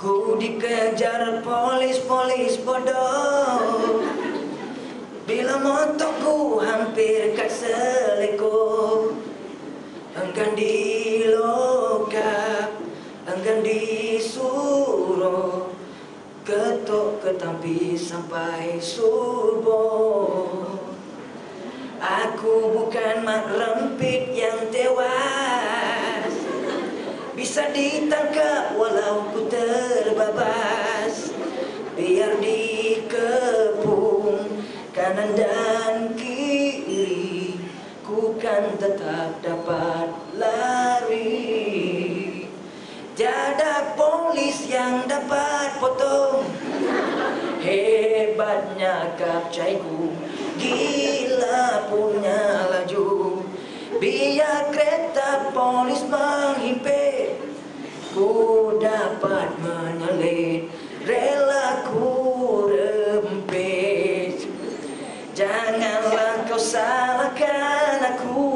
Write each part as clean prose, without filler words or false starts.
Ku dikejar polis-polis bodoh, bila motorku hampir kat seleko. Enggan dilokap, enggan disuruh, ketuk ketampi sampai subuh. Aku bukan mak rempit yang tewas, bisa ditangkap walau ku terbabas. Biar dikepung kanan dan kiri, ku kan tetap dapat lari. Tiada polis yang dapat potong hebatnya kapcaiku, gila punya laju. Biar kereta polis menghimpit, ku dapat menyelit, rela ku rempit. Janganlah kau salahkan aku,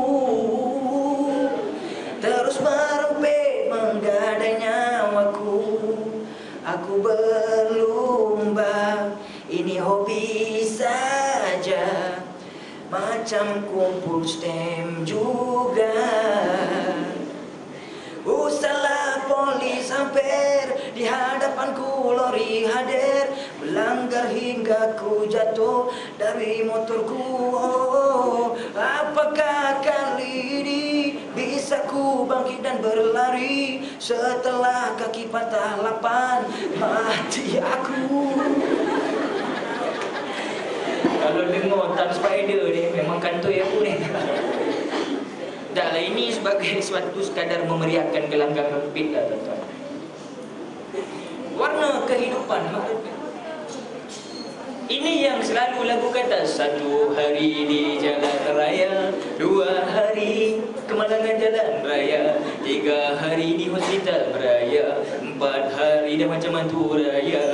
terus merempit menggadai nyawaku. Aku berlumba, ini hobi saja, macam kumpul stem juga. Salah polis hampir di hadapanku, lori hadir melanggar hingga ku jatuh dari motorku. Oh, apakah kali ini bisa ku bangkit dan berlari setelah kaki patah lapan mati aku? Kalau dengar Tan Spider ni memang kantoi aku ni. Taklah, ini sebagai suatu sekadar memeriahkan gelanggang rempit lah tuan-tuan. Warna kehidupan maksudnya. Ini yang selalu lagu kata, satu hari di jalan raya, 2 hari kemalangan jalan raya, 3 hari di hospital beraya, 4 hari dah macam mantu raya.